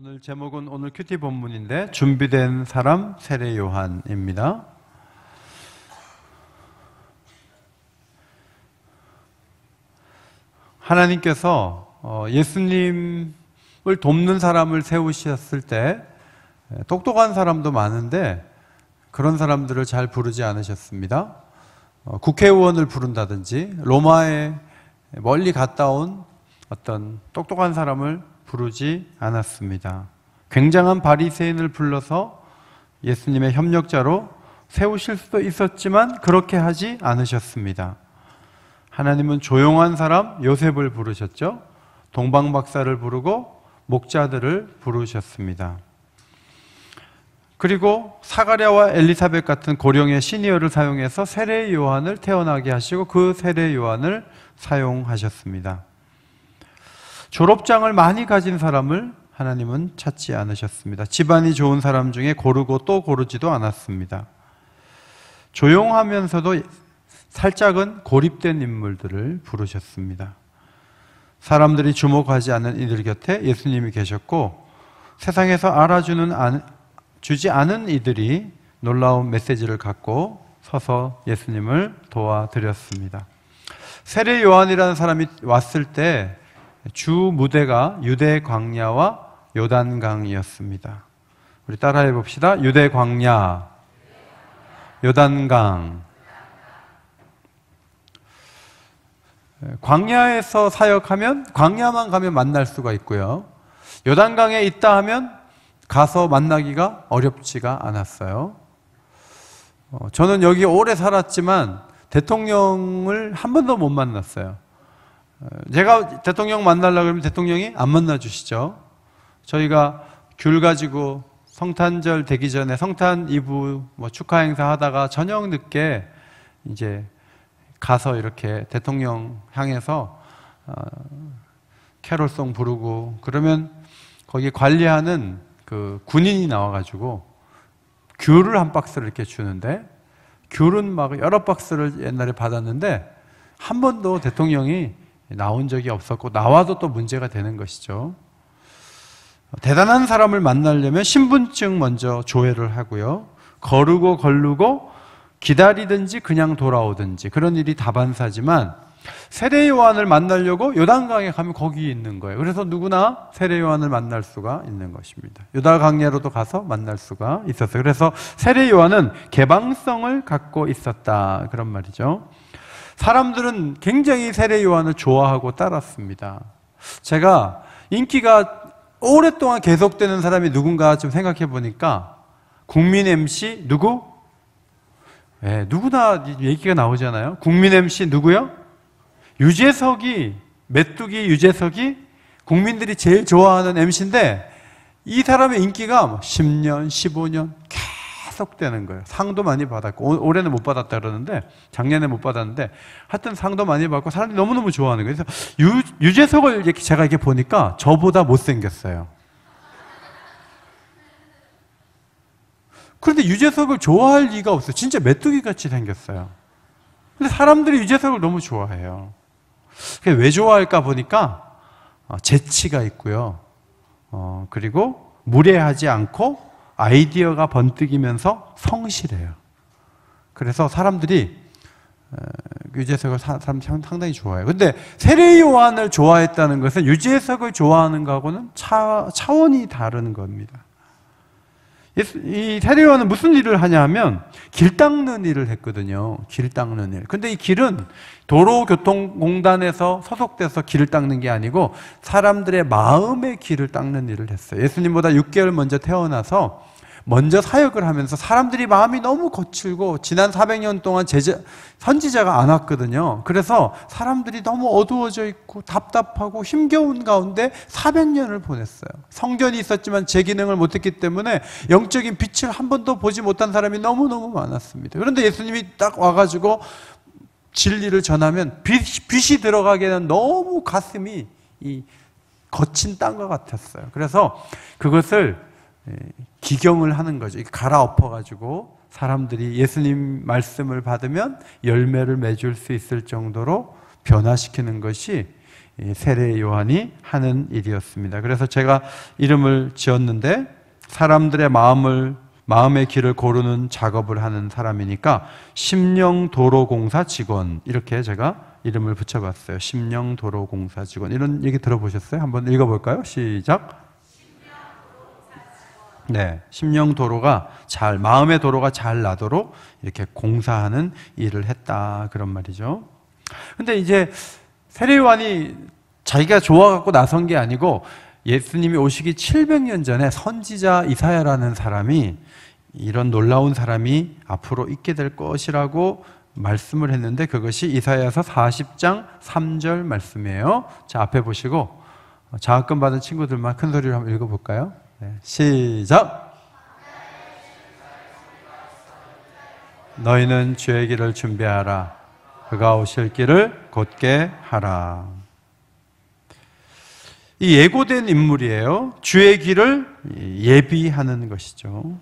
오늘 제목은 오늘 큐티 본문인데 준비된 사람 세례 요한입니다. 하나님께서 예수님을 돕는 사람을 세우셨을 때 똑똑한 사람도 많은데 그런 사람들을 잘 부르지 않으셨습니다. 국회의원을 부른다든지 로마에 멀리 갔다 온 어떤 똑똑한 사람을 부르지 않았습니다. 굉장한 바리새인을 불러서 예수님의 협력자로 세우실 수도 있었지만 그렇게 하지 않으셨습니다. 하나님은 조용한 사람 요셉을 부르셨죠. 동방박사를 부르고 목자들을 부르셨습니다. 그리고 사가랴와 엘리사벳 같은 고령의 시니어를 사용해서 세례 요한을 태어나게 하시고 그 세례 요한을 사용하셨습니다. 졸업장을 많이 가진 사람을 하나님은 찾지 않으셨습니다. 집안이 좋은 사람 중에 고르고 또 고르지도 않았습니다. 조용하면서도 살짝은 고립된 인물들을 부르셨습니다. 사람들이 주목하지 않는 이들 곁에 예수님이 계셨고 세상에서 주지 않은 이들이 놀라운 메시지를 갖고 서서 예수님을 도와드렸습니다. 세례 요한이라는 사람이 왔을 때 주 무대가 유대 광야와 요단강이었습니다. 우리 따라해 봅시다. 유대 광야, 요단강. 광야에서 사역하면 광야만 가면 만날 수가 있고요. 요단강에 있다 하면 가서 만나기가 어렵지가 않았어요. 저는 여기 오래 살았지만 대통령을 한 번도 못 만났어요. 제가 대통령 만나려고 그러면 대통령이 안 만나주시죠. 저희가 귤 가지고 성탄절 되기 전에 성탄 이브 축하 행사 하다가 저녁 늦게 이제 가서 이렇게 대통령 향해서 캐롤송 부르고 그러면 거기 관리하는 그 군인이 나와가지고 귤을 한 박스를 이렇게 주는데 귤은 막 여러 박스를 옛날에 받았는데 한 번도 대통령이 나온 적이 없었고 나와도 또 문제가 되는 것이죠. 대단한 사람을 만나려면 신분증 먼저 조회를 하고요. 거르고 기다리든지 그냥 돌아오든지 그런 일이 다반사지만 세례 요한을 만나려고 요단강에 가면 거기 있는 거예요. 그래서 누구나 세례 요한을 만날 수가 있는 것입니다. 요단강야로도 가서 만날 수가 있었어요. 그래서 세례 요한은 개방성을 갖고 있었다 그런 말이죠. 사람들은 굉장히 세례 요한을 좋아하고 따랐습니다. 제가 인기가 오랫동안 계속되는 사람이 누군가 좀 생각해 보니까 국민 MC 누구? 네, 누구나 얘기가 나오잖아요. 국민 MC 누구요? 유재석이, 메뚜기 유재석이 국민들이 제일 좋아하는 MC인데 이 사람의 인기가 10년, 15년 계속 되는 거예요. 상도 많이 받았고 올해는 못 받았다 그러는데 작년에 못 받았는데 하여튼 상도 많이 받고 사람들이 너무너무 좋아하는 거예요. 그래서 유재석을 제가 이렇게 보니까 저보다 못생겼어요. 그런데 유재석을 좋아할 리가 없어요. 진짜 메뚜기같이 생겼어요. 근데 사람들이 유재석을 너무 좋아해요. 왜 좋아할까 보니까 재치가 있고요. 그리고 무례하지 않고 아이디어가 번뜩이면서 성실해요. 그래서 사람들이 유재석을 상당히 좋아해요. 근데 세례 요한을 좋아했다는 것은 유재석을 좋아하는 것하고는 차원이 다른 겁니다. 이 세례 요한은 무슨 일을 하냐 하면 길 닦는 일을 했거든요. 길 닦는 일. 근데 이 길은 도로교통공단에서 소속돼서 길을 닦는 게 아니고 사람들의 마음의 길을 닦는 일을 했어요. 예수님보다 6개월 먼저 태어나서 먼저 사역을 하면서 사람들이 마음이 너무 거칠고 지난 400년 동안 선지자가 안 왔거든요. 그래서 사람들이 너무 어두워져 있고 답답하고 힘겨운 가운데 400년을 보냈어요. 성전이 있었지만 제 기능을 못했기 때문에 영적인 빛을 한 번도 보지 못한 사람이 너무너무 많았습니다. 그런데 예수님이 딱 와가지고 진리를 전하면 빛이 들어가게 된 너무 가슴이 이 거친 땅과 같았어요. 그래서 그것을 기경을 하는 거죠. 갈아엎어가지고 사람들이 예수님 말씀을 받으면 열매를 맺을 수 있을 정도로 변화시키는 것이 세례 요한이 하는 일이었습니다. 그래서 제가 이름을 지었는데 사람들의 마음의 길을 고르는 작업을 하는 사람이니까 심령도로공사 직원, 이렇게 제가 이름을 붙여봤어요. 심령도로공사 직원. 이런 얘기 들어보셨어요? 한번 읽어볼까요? 시작. 네, 심령도로가 마음의 도로가 잘 나도록 이렇게 공사하는 일을 했다, 그런 말이죠. 근데 이제 세례 요한이 자기가 좋아갖고 나선 게 아니고 예수님이 오시기 700년 전에 선지자 이사야라는 사람이 이런 놀라운 사람이 앞으로 있게 될 것이라고 말씀을 했는데, 그것이 이사야서 40장 3절 말씀이에요. 자, 앞에 보시고 장학금 받은 친구들만 큰 소리로 한번 읽어볼까요? 네, 시작! 너희는 주의 길을 준비하라. 그가 오실 길을 곧게 하라. 이 예고된 인물이에요. 주의 길을 예비하는 것이죠.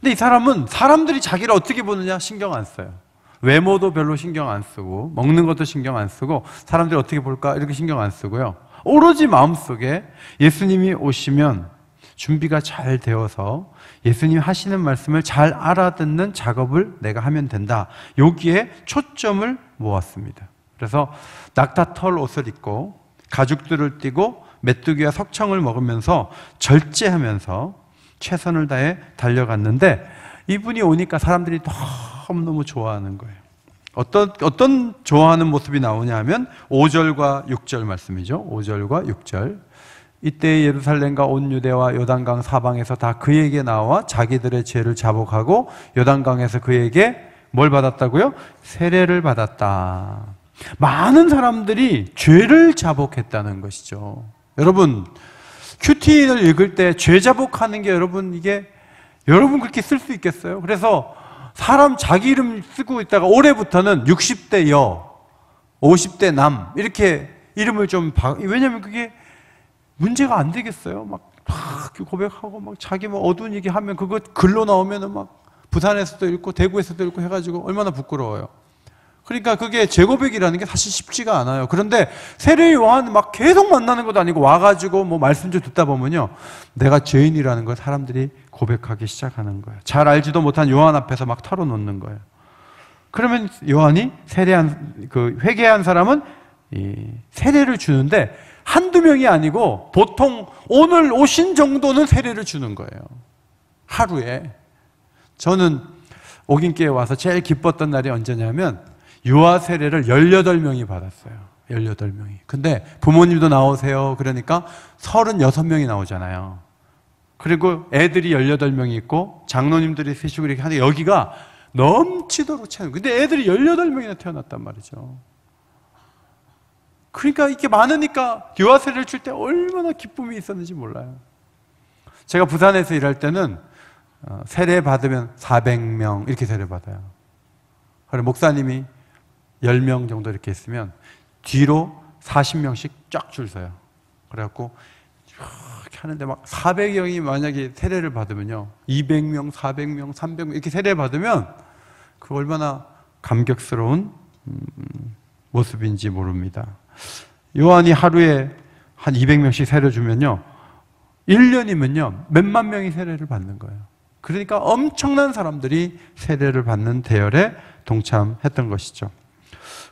근데 이 사람은 사람들이 자기를 어떻게 보느냐 신경 안 써요. 외모도 별로 신경 안 쓰고, 먹는 것도 신경 안 쓰고, 사람들이 어떻게 볼까 이렇게 신경 안 쓰고요. 오로지 마음속에 예수님이 오시면 준비가 잘 되어서 예수님 하시는 말씀을 잘 알아듣는 작업을 내가 하면 된다, 여기에 초점을 모았습니다. 그래서 낙타털 옷을 입고 가죽들을 띠고 메뚜기와 석청을 먹으면서 절제하면서 최선을 다해 달려갔는데, 이분이 오니까 사람들이 너무너무 좋아하는 거예요. 어떤 좋아하는 모습이 나오냐 하면 5절과 6절 말씀이죠. 5절과 6절. 이때 예루살렘과 온 유대와 요단강 사방에서 다 그에게 나와 자기들의 죄를 자복하고 요단강에서 그에게 뭘 받았다고요? 세례를 받았다. 많은 사람들이 죄를 자복했다는 것이죠. 여러분, 큐티인을 읽을 때 죄 자복하는 게 여러분 그렇게 쓸 수 있겠어요? 그래서 사람 자기 이름 쓰고 있다가 올해부터는 60대 여, 50대 남 이렇게 이름을 좀 왜냐면 그게 문제가 안 되겠어요. 막 고백하고 막 자기 뭐 어두운 얘기 하면 그거 글로 나오면은 막 부산에서도 읽고 대구에서도 읽고 해가지고 얼마나 부끄러워요. 그러니까 그게 재고백이라는 게 사실 쉽지가 않아요. 그런데 세례 요한 막 계속 만나는 것도 아니고 와가지고 뭐 말씀 좀 듣다 보면요, 내가 죄인이라는 걸 사람들이 고백하기 시작하는 거예요. 잘 알지도 못한 요한 앞에서 막 털어놓는 거예요. 그러면 요한이 회개한 사람은 세례를 주는데 한두 명이 아니고 보통 오늘 오신 정도는 세례를 주는 거예요. 하루에. 저는 옥인교회에 와서 제일 기뻤던 날이 언제냐면 유아 세례를 18명이 받았어요. 18명이. 근데 부모님도 나오세요. 그러니까 36명이 나오잖아요. 그리고 애들이 18명이 있고 장로님들이 셋이고 이렇게 하는데 여기가 넘치도록 채우는. 근데 애들이 18명이나 태어났단 말이죠. 그러니까 이렇게 많으니까 유아 세례를 줄 때 얼마나 기쁨이 있었는지 몰라요. 제가 부산에서 일할 때는 세례 받으면 400명 이렇게 세례 받아요. 그리고 목사님이 10명 정도 이렇게 있으면 뒤로 40명씩 쫙 줄 서요. 그래갖고 이렇게 하는데 막 400명이 만약에 세례를 받으면요, 200명, 400명, 300명 이렇게 세례 받으면 그 얼마나 감격스러운 모습인지 모릅니다. 요한이 하루에 한 200명씩 세례 주면요, 1년이면요 몇만 명이 세례를 받는 거예요. 그러니까 엄청난 사람들이 세례를 받는 대열에 동참했던 것이죠.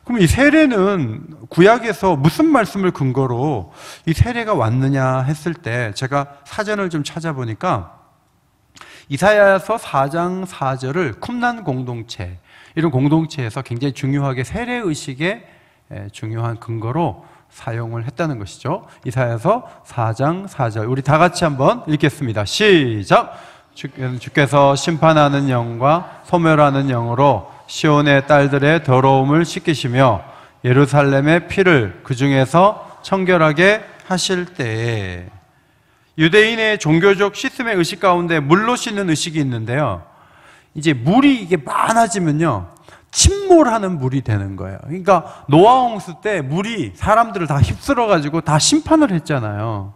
그럼 이 세례는 구약에서 무슨 말씀을 근거로 이 세례가 왔느냐 했을 때 제가 사전을 좀 찾아보니까 이사야서 4장 4절을 쿰난 공동체, 이런 공동체에서 굉장히 중요하게 세례의식의 중요한 근거로 사용을 했다는 것이죠. 이사야서 4장 4절 우리 다 같이 한번 읽겠습니다. 시작! 주께서 심판하는 영과 소멸하는 영으로 시온의 딸들의 더러움을 씻기시며 예루살렘의 피를 그 중에서 청결하게 하실 때에. 유대인의 종교적 씻음의 의식 가운데 물로 씻는 의식이 있는데요, 이제 물이 이게 많아지면요 침몰하는 물이 되는 거예요. 그러니까 노아 홍수 때 물이 사람들을 다 휩쓸어 가지고 다 심판을 했잖아요.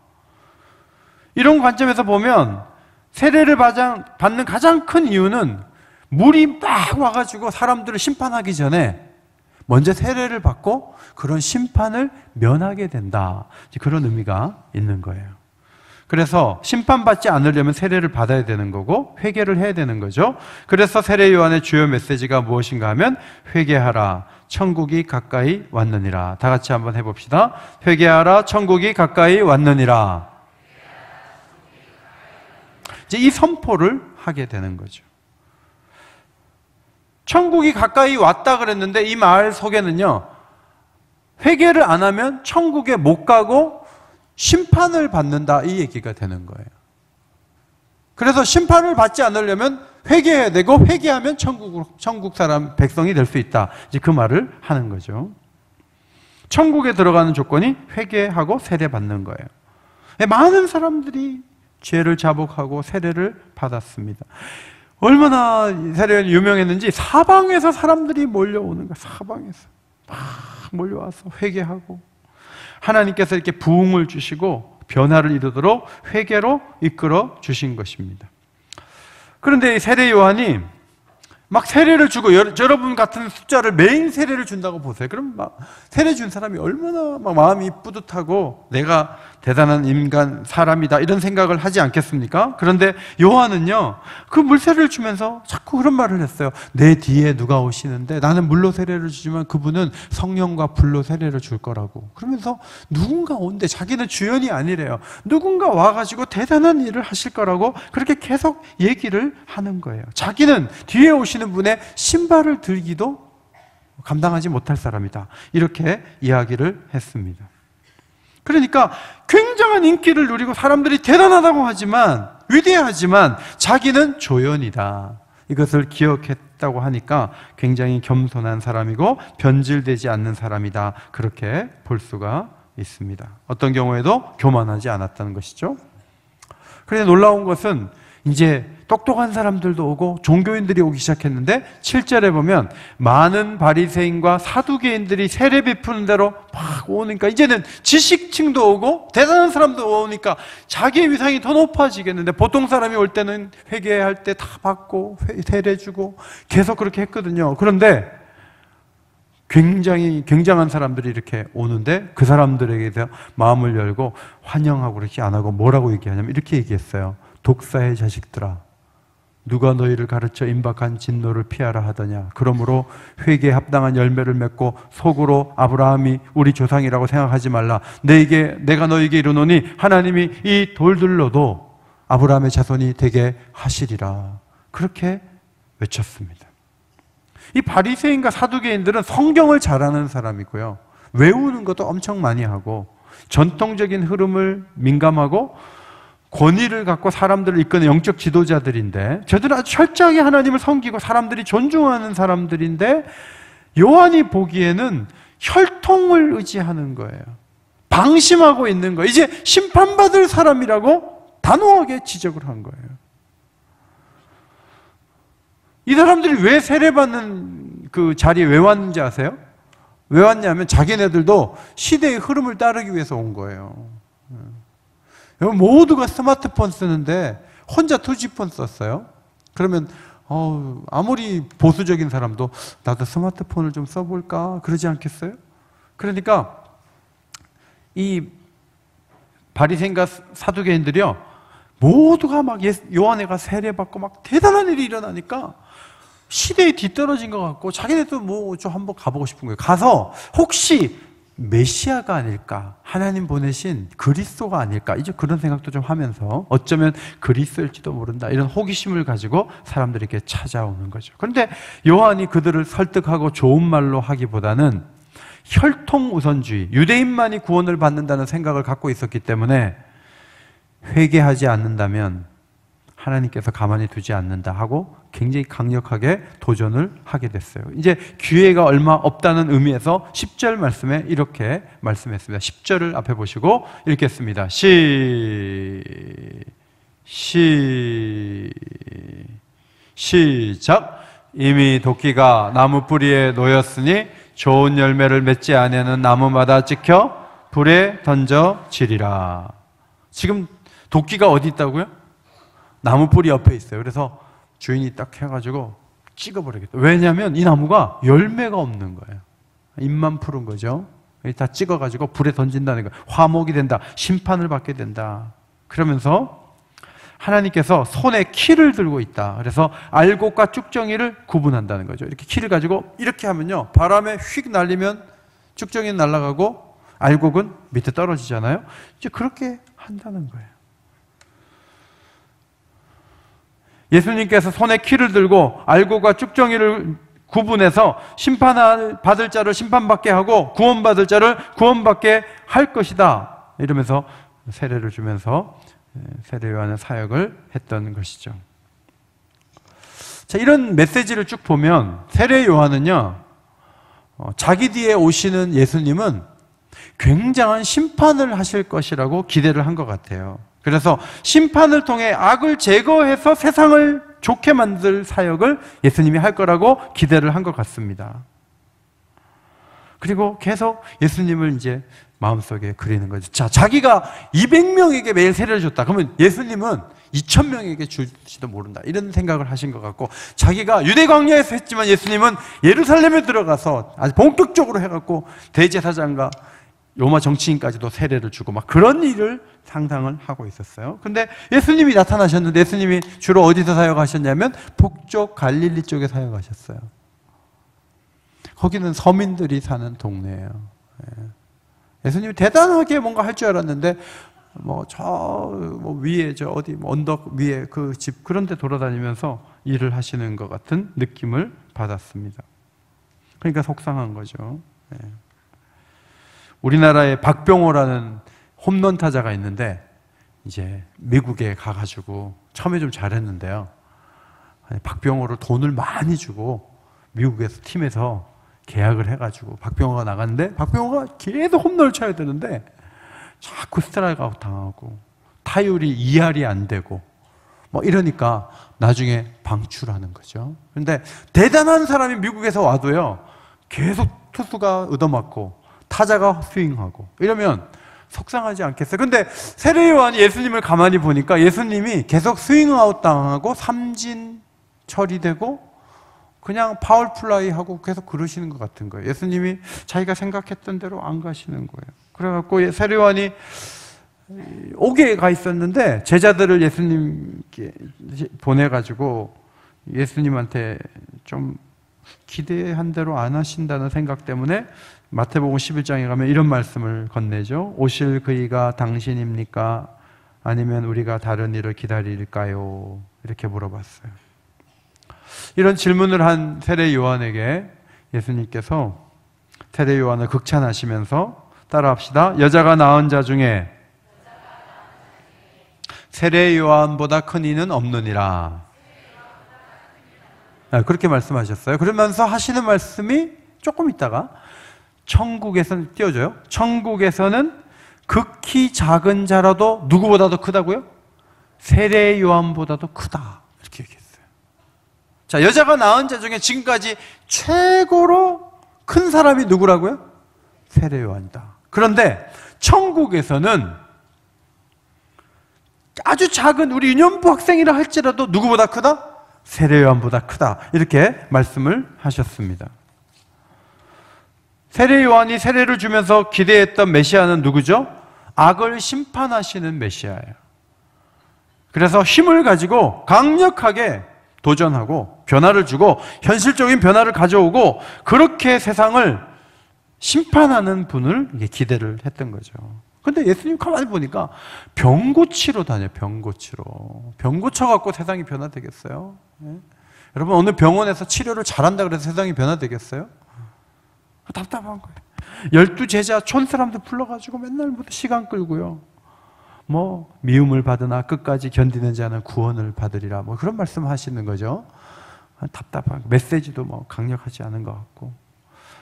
이런 관점에서 보면 세례를 받는 가장 큰 이유는 물이 막 와가지고 사람들을 심판하기 전에 먼저 세례를 받고 그런 심판을 면하게 된다. 그런 의미가 있는 거예요. 그래서 심판받지 않으려면 세례를 받아야 되는 거고 회개를 해야 되는 거죠. 그래서 세례 요한의 주요 메시지가 무엇인가 하면 회개하라, 천국이 가까이 왔느니라. 다 같이 한번 해봅시다. 회개하라, 천국이 가까이 왔느니라. 이제 이 선포를 하게 되는 거죠. 천국이 가까이 왔다 그랬는데 이 말 속에는요, 회개를 안 하면 천국에 못 가고 심판을 받는다, 이 얘기가 되는 거예요. 그래서 심판을 받지 않으려면 회개해야 되고 회개하면 천국 사람, 백성이 될 수 있다. 이제 그 말을 하는 거죠. 천국에 들어가는 조건이 회개하고 세례 받는 거예요. 많은 사람들이 죄를 자복하고 세례를 받았습니다. 얼마나 세례가 유명했는지 사방에서 사람들이 몰려오는 거예요. 사방에서 막 몰려와서 회개하고 하나님께서 이렇게 부흥을 주시고 변화를 이루도록 회개로 이끌어 주신 것입니다. 그런데 이 세례 요한이 막 세례를 주고, 여러분 같은 숫자를 매일 세례를 준다고 보세요. 그럼 막 세례 준 사람이 얼마나 막 마음이 뿌듯하고 내가 대단한 인간, 사람이다 이런 생각을 하지 않겠습니까? 그런데 요한은요, 그 물세례를 주면서 자꾸 그런 말을 했어요. 내 뒤에 누가 오시는데 나는 물로 세례를 주지만 그분은 성령과 불로 세례를 줄 거라고. 그러면서 누군가 온대, 자기는 주연이 아니래요. 누군가 와가지고 대단한 일을 하실 거라고 그렇게 계속 얘기를 하는 거예요. 자기는 뒤에 오시는 분의 신발을 들기도 감당하지 못할 사람이다, 이렇게 이야기를 했습니다. 그러니까 굉장한 인기를 누리고 사람들이 대단하다고 하지만, 위대하지만 자기는 조연이다, 이것을 기억했다고 하니까 굉장히 겸손한 사람이고 변질되지 않는 사람이다, 그렇게 볼 수가 있습니다. 어떤 경우에도 교만하지 않았다는 것이죠. 그런데 놀라운 것은 이제 똑똑한 사람들도 오고 종교인들이 오기 시작했는데 7절에 보면 많은 바리새인과 사두개인들이 세례 베푸는 대로 막 오니까 이제는 지식층도 오고 대단한 사람도 오니까 자기의 위상이 더 높아지겠는데, 보통 사람이 올 때는 회개할 때 다 받고 세례 주고 계속 그렇게 했거든요. 그런데 굉장히 굉장한 사람들이 이렇게 오는데 그 사람들에게 대해서 마음을 열고 환영하고 그렇게 안 하고 뭐라고 얘기하냐면 이렇게 얘기했어요. 독사의 자식들아, 누가 너희를 가르쳐 임박한 진노를 피하라 하더냐. 그러므로 회개에 합당한 열매를 맺고 속으로 아브라함이 우리 조상이라고 생각하지 말라. 내가 너희에게 이르노니 하나님이 이 돌들로도 아브라함의 자손이 되게 하시리라. 그렇게 외쳤습니다. 이 바리새인과 사두개인들은 성경을 잘 아는 사람이고요, 외우는 것도 엄청 많이 하고 전통적인 흐름을 민감하고 권위를 갖고 사람들을 이끄는 영적 지도자들인데, 저들은 아주 철저하게 하나님을 섬기고 사람들이 존중하는 사람들인데, 요한이 보기에는 혈통을 의지하는 거예요. 방심하고 있는 거예요. 이제 심판받을 사람이라고 단호하게 지적을 한 거예요. 이 사람들이 왜 세례받는 그 자리에 왜 왔는지 아세요? 왜 왔냐면 자기네들도 시대의 흐름을 따르기 위해서 온 거예요. 모두가 스마트폰 쓰는데 혼자 투지폰 썼어요. 그러면 아무리 보수적인 사람도 나도 스마트폰을 좀 써볼까 그러지 않겠어요? 그러니까 이 바리새인과 사두개인들이요, 모두가 막 요한애가 세례받고 막 대단한 일이 일어나니까 시대에 뒤떨어진 것 같고 자기네도 뭐 좀 한번 가보고 싶은 거예요. 가서 혹시 메시아가 아닐까, 하나님 보내신 그리스도가 아닐까, 이제 그런 생각도 좀 하면서 어쩌면 그리스도일지도 모른다, 이런 호기심을 가지고 사람들에게 찾아오는 거죠. 그런데 요한이 그들을 설득하고 좋은 말로 하기보다는 혈통 우선주의, 유대인만이 구원을 받는다는 생각을 갖고 있었기 때문에 회개하지 않는다면 하나님께서 가만히 두지 않는다 하고 굉장히 강력하게 도전을 하게 됐어요. 이제 기회가 얼마 없다는 의미에서 10절 말씀에 이렇게 말씀했습니다. 10절을 앞에 보시고 읽겠습니다. 시작. 이미 도끼가 나무 뿌리에 놓였으니 좋은 열매를 맺지 아니하는 나무마다 찍혀 불에 던져지리라. 지금 도끼가 어디 있다고요? 나무 뿌리 옆에 있어요. 그래서 주인이 딱 해가지고 찍어버리겠다. 왜냐하면 이 나무가 열매가 없는 거예요. 입만 푸른 거죠. 다 찍어가지고 불에 던진다는 거예요. 화목이 된다. 심판을 받게 된다. 그러면서 하나님께서 손에 키를 들고 있다. 그래서 알곡과 쭉정이를 구분한다는 거죠. 이렇게 키를 가지고 이렇게 하면요, 바람에 휙 날리면 쭉정이는 날아가고 알곡은 밑에 떨어지잖아요. 이제 그렇게 한다는 거예요. 예수님께서 손에 키를 들고 알곡과 쭉정이를 구분해서 심판받을 자를 심판받게 하고 구원받을 자를 구원받게 할 것이다. 이러면서 세례를 주면서 세례 요한의 사역을 했던 것이죠. 자, 이런 메시지를 쭉 보면 세례 요한은요, 자기 뒤에 오시는 예수님은 굉장한 심판을 하실 것이라고 기대를 한 것 같아요. 그래서 심판을 통해 악을 제거해서 세상을 좋게 만들 사역을 예수님이 할 거라고 기대를 한 것 같습니다. 그리고 계속 예수님을 이제 마음속에 그리는 거죠. 자, 자기가 200명에게 매일 세례를 줬다. 그러면 예수님은 2000명에게 줄지도 모른다. 이런 생각을 하신 것 같고, 자기가 유대 광야에서 했지만 예수님은 예루살렘에 들어가서 아주 본격적으로 해갖고 대제사장과 로마 정치인까지도 세례를 주고 막 그런 일을 상상을 하고 있었어요. 근데 예수님이 나타나셨는데 예수님이 주로 어디서 사역하셨냐면 북쪽 갈릴리 쪽에 사역하셨어요. 거기는 서민들이 사는 동네예요. 예수님이 대단하게 뭔가 할 줄 알았는데 위에 어디 언덕 위에 그 집 그런 데 돌아다니면서 일을 하시는 것 같은 느낌을 받았습니다. 그러니까 속상한 거죠. 우리나라에 박병호라는 홈런 타자가 있는데 이제 미국에 가가지고 처음에 좀 잘했는데요. 박병호를 돈을 많이 주고 미국에서 팀에서 계약을 해가지고 박병호가 나갔는데 박병호가 계속 홈런을 쳐야 되는데 자꾸 스트라이크 아웃 당하고 타율이 2할이 안 되고 이러니까 나중에 방출하는 거죠. 그런데 대단한 사람이 미국에서 와도요, 계속 투수가 얻어맞고 타자가 스윙하고 이러면 속상하지 않겠어요? 근데 세례 요한이 예수님을 가만히 보니까 예수님이 계속 스윙아웃 당하고 삼진 처리되고 그냥 파울플라이 하고 계속 그러시는 것 같은 거예요. 예수님이 자기가 생각했던 대로 안 가시는 거예요. 그래갖고 세례 요한이 옥에 가 있었는데 제자들을 예수님께 보내가지고 예수님한테 좀 기대한 대로 안 하신다는 생각 때문에 마태복음 11장에 가면 이런 말씀을 건네죠. 오실 그이가 당신입니까? 아니면 우리가 다른 일을 기다릴까요? 이렇게 물어봤어요. 이런 질문을 한 세례 요한에게 예수님께서 세례 요한을 극찬하시면서 따라합시다. 여자가 낳은 자 중에 세례 요한보다 큰 이는 없느니라. 그렇게 말씀하셨어요. 그러면서 하시는 말씀이 조금 있다가 천국에서는 띄워줘요. 천국에서는 극히 작은 자라도 누구보다도 크다고요? 세례 요한보다도 크다. 이렇게 얘기했어요. 자, 여자가 낳은 자 중에 지금까지 최고로 큰 사람이 누구라고요? 세례 요한이다. 그런데 천국에서는 아주 작은 우리 유년부 학생이라 할지라도 누구보다 크다? 세례 요한보다 크다. 이렇게 말씀을 하셨습니다. 세례 요한이 세례를 주면서 기대했던 메시아는 누구죠? 악을 심판하시는 메시아예요. 그래서 힘을 가지고 강력하게 도전하고 변화를 주고 현실적인 변화를 가져오고 그렇게 세상을 심판하는 분을 기대를 했던 거죠. 근데 예수님 가만히 보니까 병 고치러 다녀요. 병 고치러. 병 고쳐갖고 세상이 변화되겠어요? 여러분, 어느 병원에서 치료를 잘한다 그래서 세상이 변화되겠어요? 답답한 거예요. 12제자 촌사람들 불러가지고 맨날 시간 끌고요. 미움을 받으나 끝까지 견디는 자는 구원을 받으리라. 그런 말씀 하시는 거죠. 답답한, 메시지도 강력하지 않은 것 같고.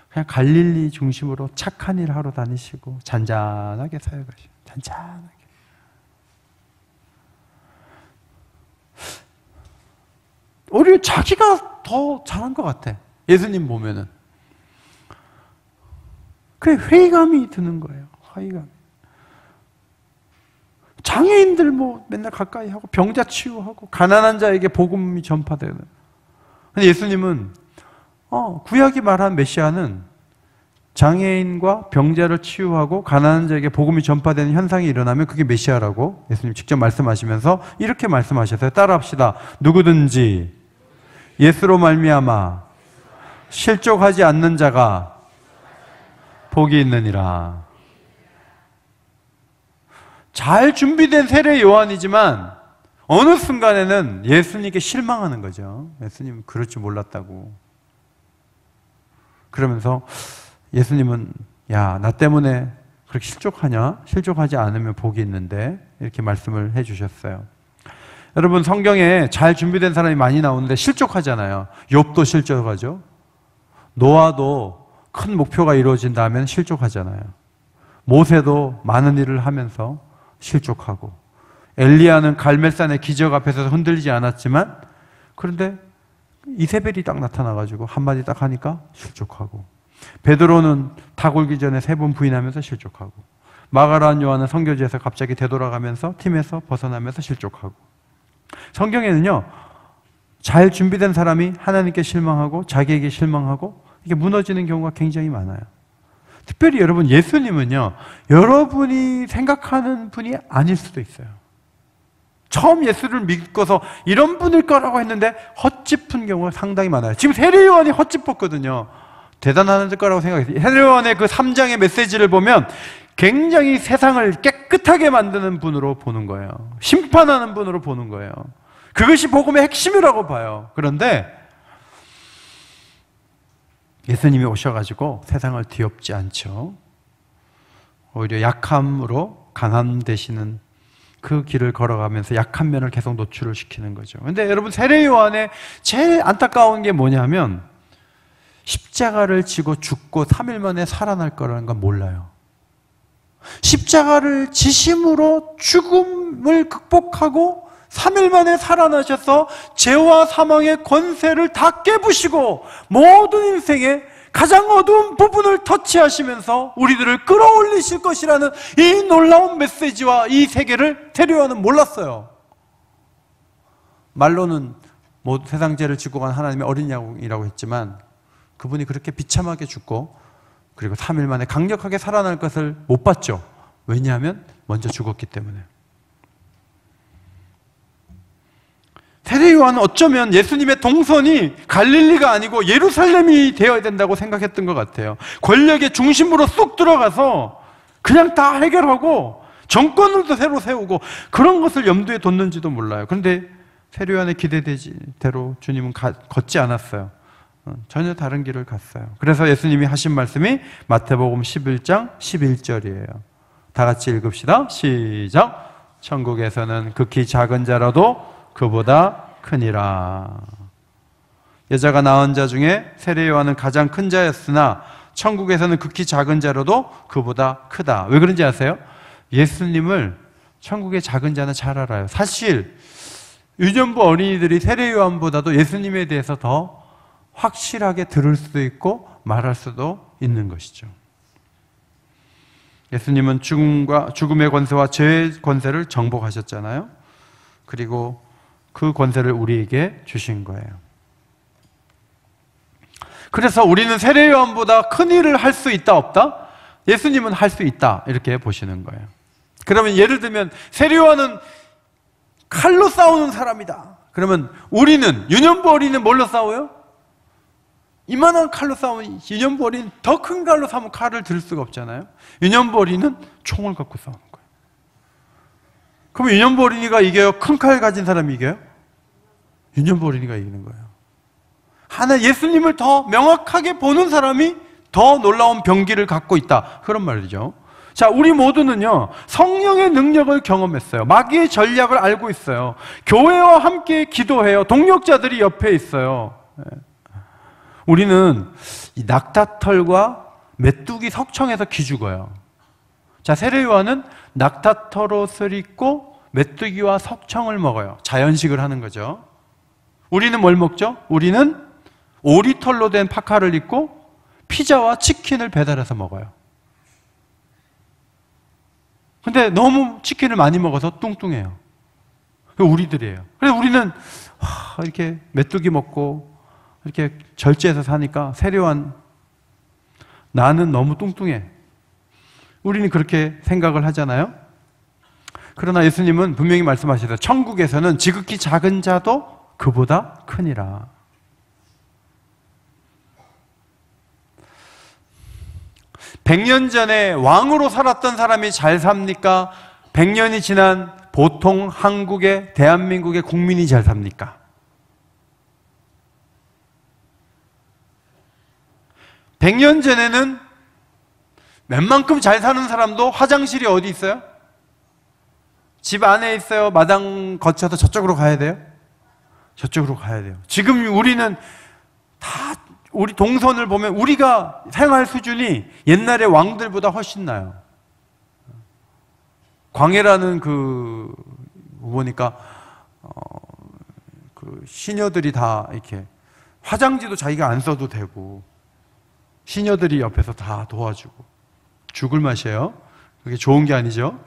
그냥 갈릴리 중심으로 착한 일 하러 다니시고, 잔잔하게 사역하시고, 잔잔하게. 오히려 자기가 더 잘한 것 같아. 예수님 보면은. 그게 회의감이 드는 거예요. 회의감. 장애인들 맨날 가까이 하고 병자 치유하고 가난한 자에게 복음이 전파되는. 근데 예수님은 구약이 말한 메시아는 장애인과 병자를 치유하고 가난한 자에게 복음이 전파되는 현상이 일어나면 그게 메시아라고 예수님 직접 말씀하시면서 이렇게 말씀하셨어요. 따라합시다. 누구든지 예수로 말미암아 실족하지 않는 자가 복이 있느니라. 잘 준비된 세례 요한이지만 어느 순간에는 예수님께 실망하는 거죠. 예수님은 그럴 줄 몰랐다고. 그러면서 예수님은 야, 나 때문에 그렇게 실족하냐? 실족하지 않으면 복이 있는데 이렇게 말씀을 해주셨어요. 여러분, 성경에 잘 준비된 사람이 많이 나오는데 실족하잖아요. 욥도 실족하죠. 노아도 큰 목표가 이루어진다면 실족하잖아요. 모세도 많은 일을 하면서 실족하고, 엘리야는 갈멜산의 기적 앞에서 흔들리지 않았지만 그런데 이세벨이 딱 나타나가지고 한마디 딱 하니까 실족하고, 베드로는 다 굴기 전에 3번 부인하면서 실족하고, 마가라한 요한은 선교지에서 갑자기 되돌아가면서 팀에서 벗어나면서 실족하고. 성경에는요, 잘 준비된 사람이 하나님께 실망하고 자기에게 실망하고 이게 무너지는 경우가 굉장히 많아요. 특별히 여러분, 예수님은요, 여러분이 생각하는 분이 아닐 수도 있어요. 처음 예수를 믿고서 이런 분일 거라고 했는데 헛짚은 경우가 상당히 많아요. 지금 세례요한이 헛짚었거든요. 대단한 거라고 생각했어요. 세례요한의 그 3장의 메시지를 보면 굉장히 세상을 깨끗하게 만드는 분으로 보는 거예요. 심판하는 분으로 보는 거예요. 그것이 복음의 핵심이라고 봐요. 그런데 예수님이 오셔가지고 세상을 뒤엎지 않죠. 오히려 약함으로 강함 되시는 그 길을 걸어가면서 약한 면을 계속 노출을 시키는 거죠. 그런데 여러분, 세례 요한의 제일 안타까운 게 뭐냐면 십자가를 지고 죽고 3일 만에 살아날 거라는 건 몰라요. 십자가를 지심으로 죽음을 극복하고 3일 만에 살아나셔서 죄와 사망의 권세를 다 깨부시고 모든 인생의 가장 어두운 부분을 터치하시면서 우리들을 끌어올리실 것이라는 이 놀라운 메시지와 이 세계를 세례 요한은 몰랐어요. 말로는 세상 죄를 지고 간 하나님의 어린 양이라고 했지만 그분이 그렇게 비참하게 죽고 그리고 3일 만에 강력하게 살아날 것을 못 봤죠. 왜냐하면 먼저 죽었기 때문에. 세례 요한은 어쩌면 예수님의 동선이 갈릴리가 아니고 예루살렘이 되어야 된다고 생각했던 것 같아요. 권력의 중심으로 쏙 들어가서 그냥 다 해결하고 정권을 새로 세우고 그런 것을 염두에 뒀는지도 몰라요. 그런데 세례 요한의 기대대로 주님은 걷지 않았어요. 전혀 다른 길을 갔어요. 그래서 예수님이 하신 말씀이 마태복음 11장 11절이에요. 다 같이 읽읍시다. 시작. 천국에서는 극히 작은 자라도 그보다 크니라. 여자가 낳은 자 중에 세례 요한은 가장 큰 자였으나 천국에서는 극히 작은 자라도 그보다 크다. 왜 그런지 아세요? 예수님을 천국의 작은 자는 잘 알아요. 사실 유년부 어린이들이 세례 요한보다도 예수님에 대해서 더 확실하게 들을 수도 있고 말할 수도 있는 것이죠. 예수님은 죽음의 권세와 죄의 권세를 정복하셨잖아요. 그리고 그 권세를 우리에게 주신 거예요. 그래서 우리는 세례 요한보다 큰 일을 할 수 있다 없다? 예수님은 할 수 있다 이렇게 보시는 거예요. 그러면 예를 들면 세례 요한은 칼로 싸우는 사람이다. 그러면 우리는 유년부 어린이는 뭘로 싸워요? 이만한 칼로 싸우면 유년부 어린이는 더 큰 칼로 싸우면 칼을 들 수가 없잖아요. 유년부 어린이는 총을 갖고 싸우는 거예요. 그럼 유년부 어린이가 이겨요? 큰 칼 가진 사람이 이겨요? 유년부 어린이가 이기는 거예요. 하나 예수님을 더 명확하게 보는 사람이 더 놀라운 병기를 갖고 있다. 그런 말이죠. 자, 우리 모두는요, 성령의 능력을 경험했어요. 마귀의 전략을 알고 있어요. 교회와 함께 기도해요. 동력자들이 옆에 있어요. 우리는 이 낙타털과 메뚜기 석청에서 기죽어요. 자, 세례 요한은 낙타털옷을 입고 메뚜기와 석청을 먹어요. 자연식을 하는 거죠. 우리는 뭘 먹죠? 우리는 오리털로 된 파카를 입고 피자와 치킨을 배달해서 먹어요. 근데 너무 치킨을 많이 먹어서 뚱뚱해요. 우리들이에요. 그래서 우리는 이렇게 메뚜기 먹고 이렇게 절제해서 사니까 세례 요한 나는 너무 뚱뚱해. 우리는 그렇게 생각을 하잖아요. 그러나 예수님은 분명히 말씀하시다. 천국에서는 지극히 작은 자도 그보다 크니라. (100년) 전에 왕으로 살았던 사람이 잘 삽니까? 100년이 지난 보통 한국의, 대한민국의 국민이 잘 삽니까? 100년 전에는 웬만큼 잘 사는 사람도 화장실이 어디 있어요? 집 안에 있어요? 마당 거쳐서 저쪽으로 가야 돼요? 저쪽으로 가야 돼요. 지금 우리는 다, 우리 동선을 보면 우리가 생활 수준이 옛날의 왕들보다 훨씬 나요. 광해라는 보니까 시녀들이 다 이렇게 화장지도 자기가 안 써도 되고 시녀들이 옆에서 다 도와주고 죽을 맛이에요. 그게 좋은 게 아니죠.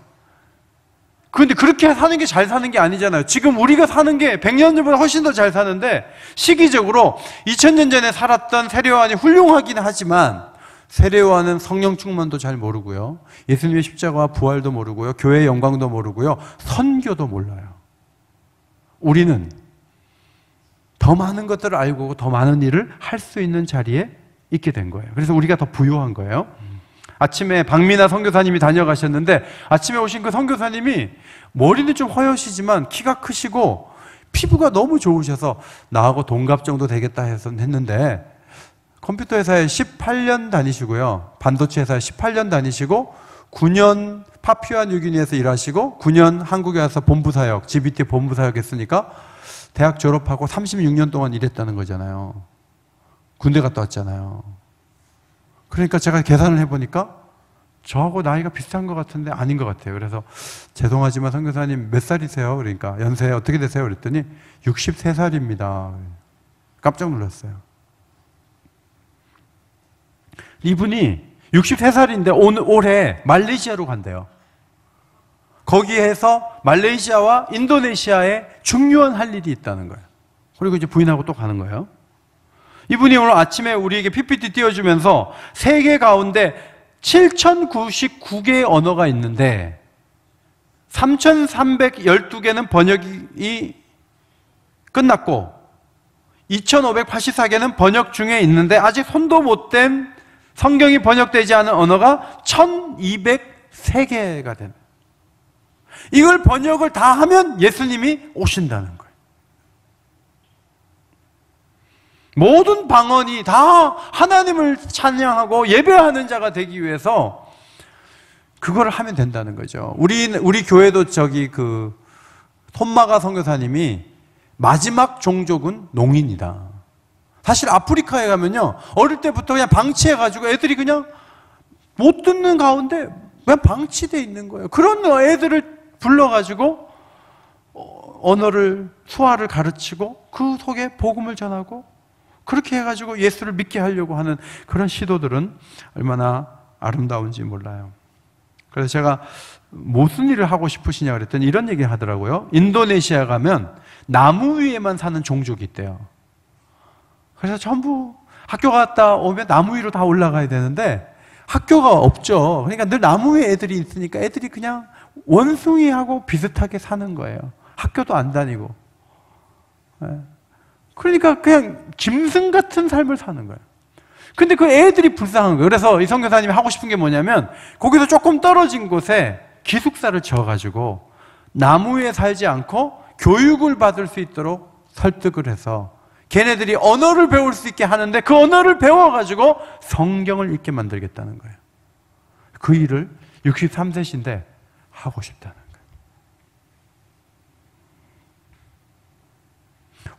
그런데 그렇게 사는 게 잘 사는 게 아니잖아요. 지금 우리가 사는 게 100년 전보다 훨씬 더 잘 사는데, 시기적으로 2000년 전에 살았던 세례요한이 훌륭하긴 하지만 세례요한은 성령 충만도 잘 모르고요, 예수님의 십자가와 부활도 모르고요, 교회의 영광도 모르고요, 선교도 몰라요. 우리는 더 많은 것들을 알고 더 많은 일을 할 수 있는 자리에 있게 된 거예요. 그래서 우리가 더 부유한 거예요. 아침에 박미나 선교사님이 다녀가셨는데, 아침에 오신 그 선교사님이 머리는 좀 허여시지만 키가 크시고 피부가 너무 좋으셔서 나하고 동갑 정도 되겠다 해서 했는데, 컴퓨터 회사에 18년 다니시고요, 반도체 회사에 18년 다니시고 9년 파푸아 뉴기니에서 일하시고 9년 한국에 와서 본부사역, GBT 본부사역 했으니까 대학 졸업하고 36년 동안 일했다는 거잖아요. 군대 갔다 왔잖아요. 그러니까 제가 계산을 해보니까 저하고 나이가 비슷한 것 같은데 아닌 것 같아요. 그래서 죄송하지만 선교사님 몇 살이세요? 그러니까 연세 어떻게 되세요? 그랬더니 63살입니다. 깜짝 놀랐어요. 이분이 63살인데 올해 말레이시아로 간대요. 거기에서 말레이시아와 인도네시아에 중요한 할 일이 있다는 거예요. 그리고 이제 부인하고 또 가는 거예요. 이분이 오늘 아침에 우리에게 PPT 띄워주면서 세계 가운데 7,099개의 언어가 있는데 3,312개는 번역이 끝났고 2,584개는 번역 중에 있는데 아직 손도 못 댄, 성경이 번역되지 않은 언어가 1,203개가 되는, 이걸 번역을 다 하면 예수님이 오신다는 거예요. 모든 방언이 다 하나님을 찬양하고 예배하는 자가 되기 위해서 그거를 하면 된다는 거죠. 우리 교회도 손마가 선교사님이 마지막 종족은 농인이다. 사실 아프리카에 가면요, 어릴 때부터 그냥 방치해가지고 애들이 그냥 못 듣는 가운데 그냥 방치되어 있는 거예요. 그런 애들을 불러가지고 언어를, 수화를 가르치고 그 속에 복음을 전하고 그렇게 해가지고 예수를 믿게 하려고 하는 그런 시도들은 얼마나 아름다운지 몰라요. 그래서 제가 무슨 일을 하고 싶으시냐 그랬더니 이런 얘기 하더라고요. 인도네시아 가면 나무 위에만 사는 종족이 있대요. 그래서 전부 학교 갔다 오면 나무 위로 다 올라가야 되는데 학교가 없죠. 그러니까 늘 나무 위에 애들이 있으니까 애들이 그냥 원숭이하고 비슷하게 사는 거예요. 학교도 안 다니고. 그러니까 그냥 짐승 같은 삶을 사는 거예요. 근데 그 애들이 불쌍한 거예요. 그래서 이 선교사님이 하고 싶은 게 뭐냐면 거기서 조금 떨어진 곳에 기숙사를 지어가지고 나무 위에 살지 않고 교육을 받을 수 있도록 설득을 해서 걔네들이 언어를 배울 수 있게 하는데 그 언어를 배워가지고 성경을 읽게 만들겠다는 거예요. 그 일을 63세신데 하고 싶다는 거예요.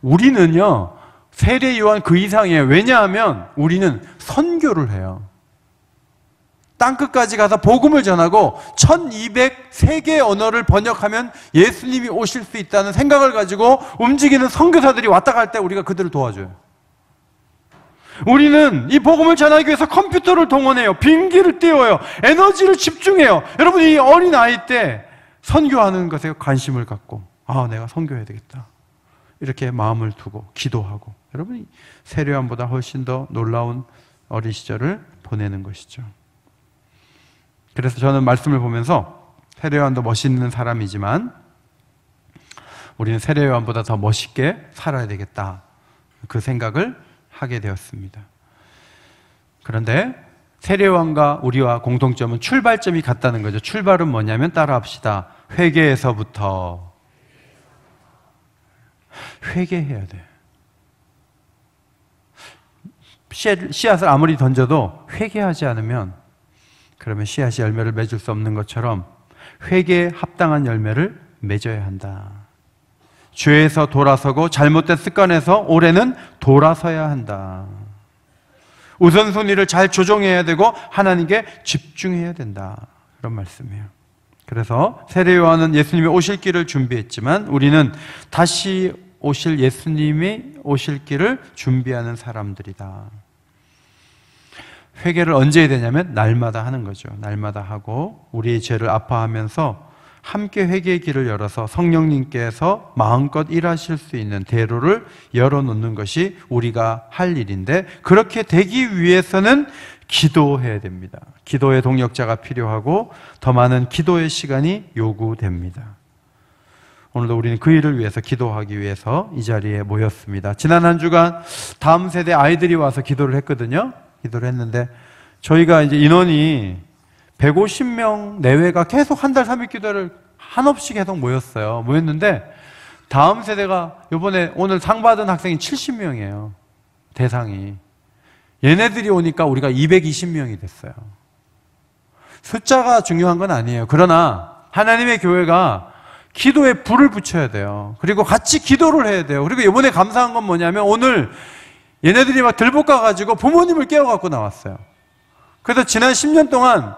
우리는요, 세례 요한 그 이상이에요. 왜냐하면 우리는 선교를 해요. 땅끝까지 가서 복음을 전하고 1203개의 언어를 번역하면 예수님이 오실 수 있다는 생각을 가지고 움직이는 선교사들이 왔다 갈 때 우리가 그들을 도와줘요. 우리는 이 복음을 전하기 위해서 컴퓨터를 동원해요. 빙기를 띄워요. 에너지를 집중해요. 여러분, 이 어린 아이 때 선교하는 것에 관심을 갖고 내가 선교해야 되겠다, 이렇게 마음을 두고 기도하고, 여러분이 세례요한보다 훨씬 더 놀라운 어린 시절을 보내는 것이죠. 그래서 저는 말씀을 보면서 세례 요한도 멋있는 사람이지만 우리는 세례 요한보다 더 멋있게 살아야 되겠다, 그 생각을 하게 되었습니다. 그런데 세례 요한과 우리와 공통점은 출발점이 같다는 거죠. 출발은 뭐냐면 따라합시다. 회개에서부터. 회개해야 돼. 씨앗을 아무리 던져도 회개하지 않으면 그러면 씨앗이 열매를 맺을 수 없는 것처럼 회개에 합당한 열매를 맺어야 한다. 죄에서 돌아서고 잘못된 습관에서 올해는 돌아서야 한다. 우선순위를 잘 조정해야 되고 하나님께 집중해야 된다. 그런 말씀이에요. 그래서 세례 요한은 예수님이 오실 길을 준비했지만 우리는 다시 오실 예수님이 오실 길을 준비하는 사람들이다. 회개를 언제 해야 되냐면 날마다 하는 거죠. 날마다 하고 우리의 죄를 아파하면서 함께 회개의 길을 열어서 성령님께서 마음껏 일하실 수 있는 대로를 열어놓는 것이 우리가 할 일인데, 그렇게 되기 위해서는 기도해야 됩니다. 기도의 동력자가 필요하고 더 많은 기도의 시간이 요구됩니다. 오늘도 우리는 그 일을 위해서 기도하기 위해서 이 자리에 모였습니다. 지난 한 주간 다음 세대 아이들이 와서 기도를 했거든요. 기도를 했는데 저희가 이제 인원이 150명 내외가 계속 한 달 3일 기도를 한없이 계속 모였어요. 모였는데 다음 세대가 이번에 오늘 상 받은 학생이 70명이에요. 대상이. 얘네들이 오니까 우리가 220명이 됐어요. 숫자가 중요한 건 아니에요. 그러나 하나님의 교회가 기도에 불을 붙여야 돼요. 그리고 같이 기도를 해야 돼요. 그리고 이번에 감사한 건 뭐냐면 오늘 얘네들이 막 들볶아가지고 부모님을 깨워갖고 나왔어요. 그래서 지난 10년 동안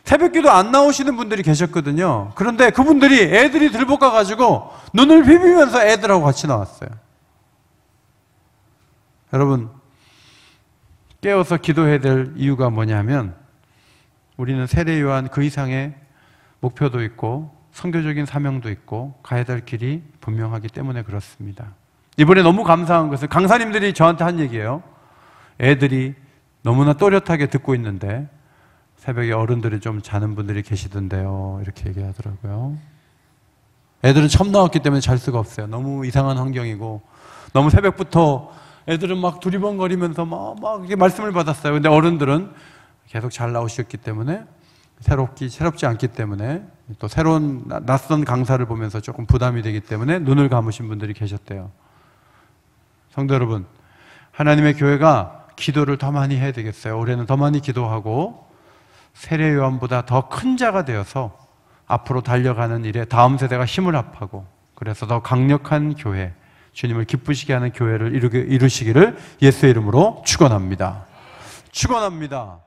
새벽기도 안 나오시는 분들이 계셨거든요. 그런데 그분들이 애들이 들볶아가지고 눈을 비비면서 애들하고 같이 나왔어요. 여러분, 깨워서 기도해야 될 이유가 뭐냐면 우리는 세례 요한 그 이상의 목표도 있고 선교적인 사명도 있고 가야 될 길이 분명하기 때문에 그렇습니다. 이번에 너무 감사한 것은 강사님들이 저한테 한 얘기예요. 애들이 너무나 또렷하게 듣고 있는데 새벽에 어른들이 좀 자는 분들이 계시던데요, 이렇게 얘기하더라고요. 애들은 처음 나왔기 때문에 잘 수가 없어요. 너무 이상한 환경이고 너무 새벽부터 애들은 막 두리번거리면서 막 이렇게 말씀을 받았어요. 근데 어른들은 계속 잘 나오셨기 때문에 새롭지 않기 때문에 또 새로운 낯선 강사를 보면서 조금 부담이 되기 때문에 눈을 감으신 분들이 계셨대요. 성도 여러분, 하나님의 교회가 기도를 더 많이 해야 되겠어요. 올해는 더 많이 기도하고 세례 요한보다 더 큰 자가 되어서 앞으로 달려가는 일에 다음 세대가 힘을 합하고 그래서 더 강력한 교회, 주님을 기쁘시게 하는 교회를 이루시기를 예수의 이름으로 축원합니다. 축원합니다.